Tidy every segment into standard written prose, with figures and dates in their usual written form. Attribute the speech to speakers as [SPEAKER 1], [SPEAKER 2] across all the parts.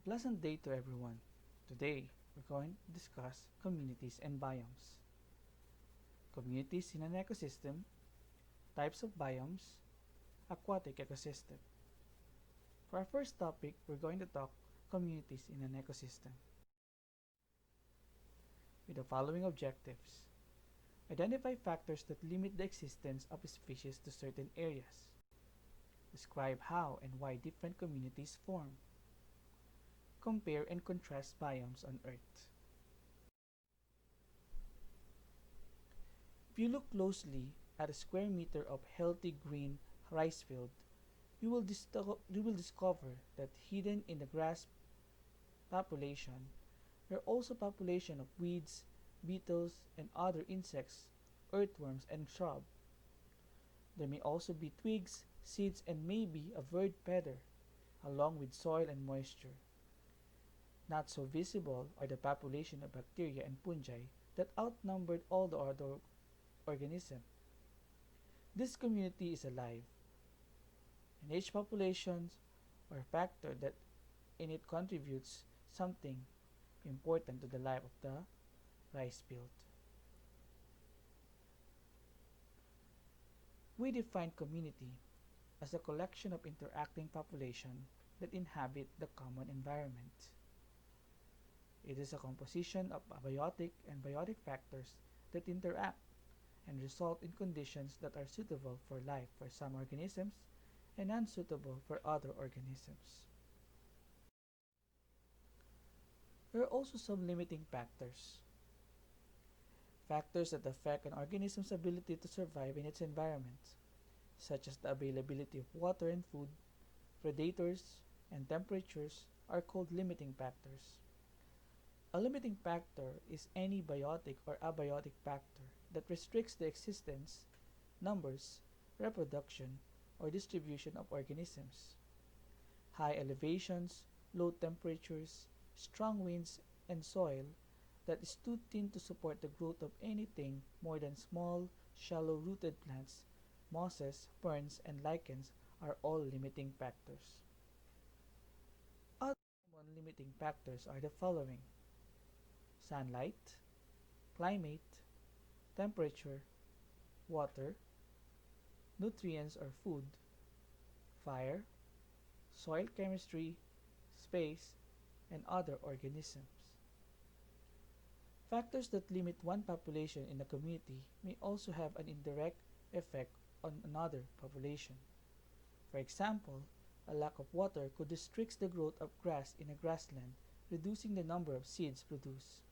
[SPEAKER 1] Pleasant day to everyone. Today, we're going to discuss communities and biomes. Communities in an ecosystem, types of biomes, aquatic ecosystem. For our first topic, we're going to talk communities in an ecosystem. With the following objectives. Identify factors that limit the existence of a species to certain areas. Describe how and why different communities form. Compare and contrast biomes on Earth. If you look closely at a square meter of healthy green rice field, you will discover that hidden in the grass population there are also population of weeds, beetles, and other insects, earthworms, and shrub. There may also be twigs, seeds, and maybe a bird feather, along with soil and moisture. Not so visible are the population of bacteria and fungi that outnumbered all the other organisms. This community is alive, and each population or factor that in it contributes something important to the life of the rice field. We define community as a collection of interacting population that inhabit the common environment. It is a composition of abiotic and biotic factors that interact and result in conditions that are suitable for life for some organisms and unsuitable for other organisms. There are also some limiting factors. Factors that affect an organism's ability to survive in its environment, such as the availability of water and food, predators, and temperatures, are called limiting factors. A limiting factor is any biotic or abiotic factor that restricts the existence, numbers, reproduction, or distribution of organisms. High elevations, low temperatures, strong winds, and soil that is too thin to support the growth of anything more than small, shallow-rooted plants, mosses, ferns, and lichens are all limiting factors. Other common limiting factors are the following: sunlight, climate, temperature, water, nutrients or food, fire, soil chemistry, space, and other organisms. Factors that limit one population in a community may also have an indirect effect on another population. For example, a lack of water could restrict the growth of grass in a grassland, reducing the number of seeds produced.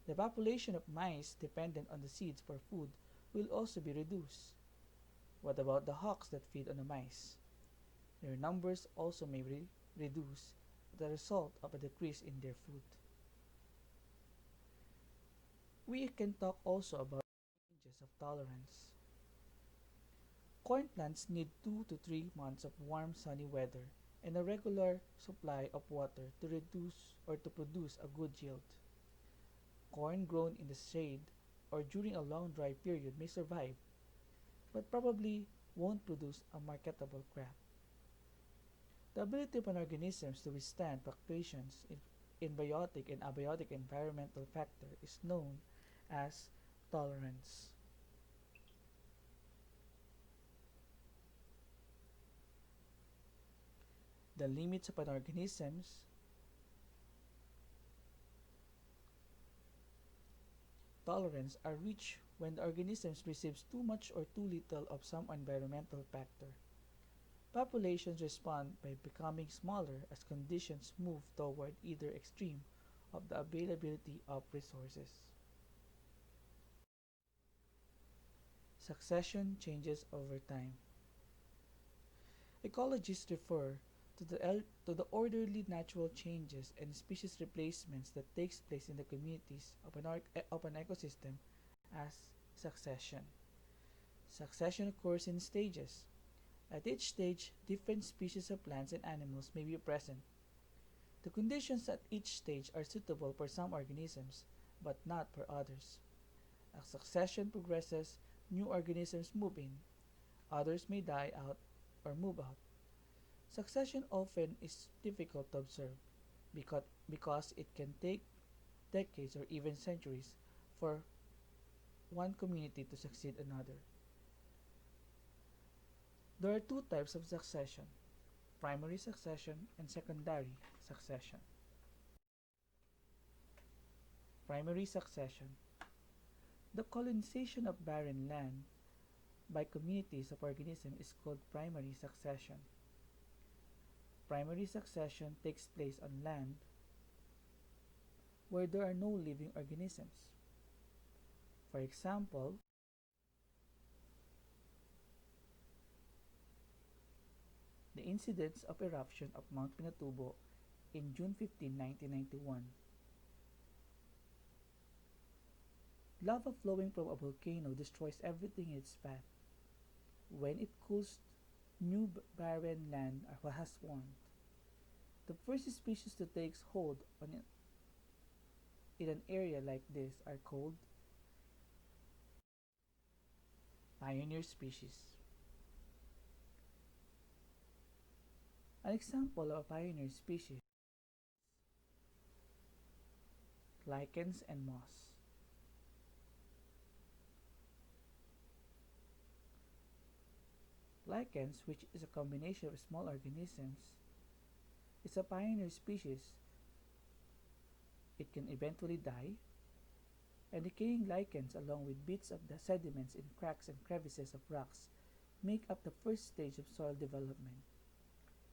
[SPEAKER 1] The population of mice dependent on the seeds for food will also be reduced. What about the hawks that feed on the mice? Their numbers also may be reduced as a result of a decrease in their food. We can talk also about ranges of tolerance. Corn plants need 2 to 3 months of warm sunny weather and a regular supply of water to reduce or to produce a good yield. Corn grown in the shade or during a long dry period may survive, but probably won't produce a marketable crop. The ability of an organism to withstand fluctuations in biotic and abiotic environmental factor is known as tolerance. The limits of an organism's tolerance are reached when the organism receives too much or too little of some environmental factor. Populations respond by becoming smaller as conditions move toward either extreme of the availability of resources. Succession changes over time. Ecologists refer to the orderly natural changes and species replacements that takes place in the communities of an ecosystem as succession. Succession occurs in stages. At each stage, different species of plants and animals may be present. The conditions at each stage are suitable for some organisms, but not for others. As succession progresses, new organisms move in. Others may die out or move out. Succession often is difficult to observe. because it can take decades or even centuries for one community to succeed another. There are two types of succession: primary succession and secondary succession. Primary succession: the colonization of barren land by communities of organisms is called primary succession. Primary succession takes place on land where there are no living organisms. For example, the incidents of eruption of Mount Pinatubo in June 15, 1991. Lava flowing from a volcano destroys everything in its path. When it cools, new barren land has formed. The first species to take hold in an area like this are called pioneer species. An example of a pioneer species: lichens and moss. Lichens, which is a combination of small organisms, is a pioneer species. It can eventually die, and decaying lichens along with bits of the sediments in cracks and crevices of rocks make up the first stage of soil development.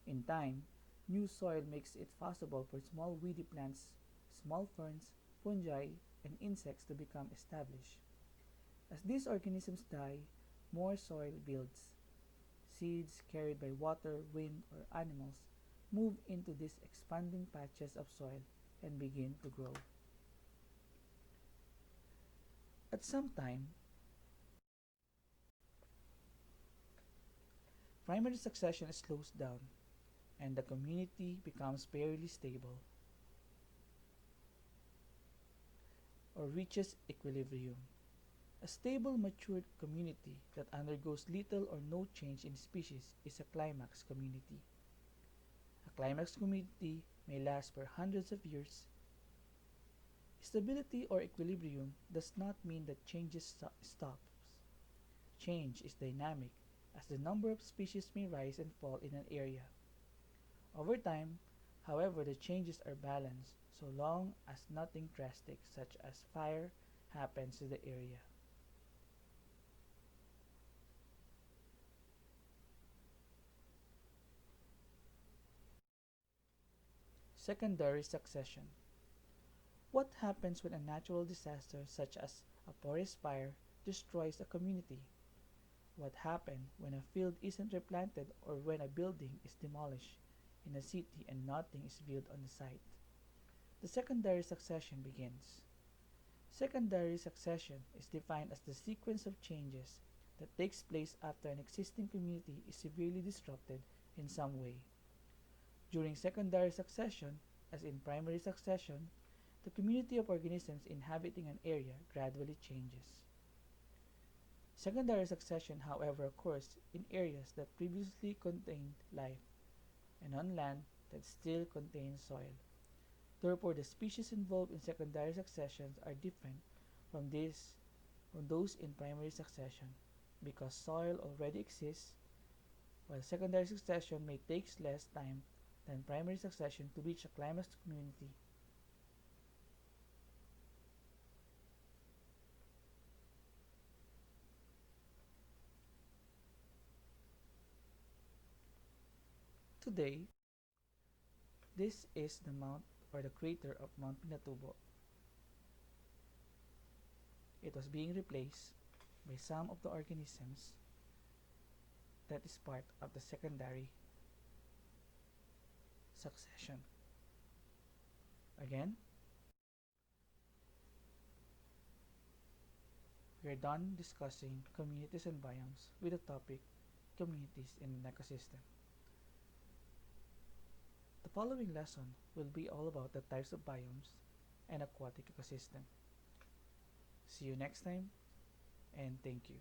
[SPEAKER 1] In time, new soil makes it possible for small weedy plants, small ferns, fungi, and insects to become established. As these organisms die, more soil builds. Seeds carried by water, wind, or animals move into these expanding patches of soil and begin to grow. At some time, primary succession slows down and the community becomes fairly stable or reaches equilibrium. A stable, matured community that undergoes little or no change in species is a climax community. A climax community may last for hundreds of years. Stability or equilibrium does not mean that stops. Change is dynamic, as the number of species may rise and fall in an area. Over time, however, the changes are balanced so long as nothing drastic such as fire happens to the area. Secondary succession. What happens when a natural disaster such as a forest fire destroys a community? What happens when a field isn't replanted or when a building is demolished in a city and nothing is built on the site? The secondary succession begins. Secondary succession is defined as the sequence of changes that takes place after an existing community is severely disrupted in some way. During secondary succession, as in primary succession, the community of organisms inhabiting an area gradually changes. Secondary succession, however, occurs in areas that previously contained life and on land that still contains soil. Therefore, the species involved in secondary successions are different from those in primary succession because soil already exists, while secondary succession may take less time than primary succession to reach a climax community. Today, this is the mount or the crater of Mount Pinatubo. It was being replaced by some of the organisms that is part of the secondary succession. Again, we are done discussing communities and biomes with the topic communities in an ecosystem. The following lesson will be all about the types of biomes and aquatic ecosystem. See you next time, and thank you.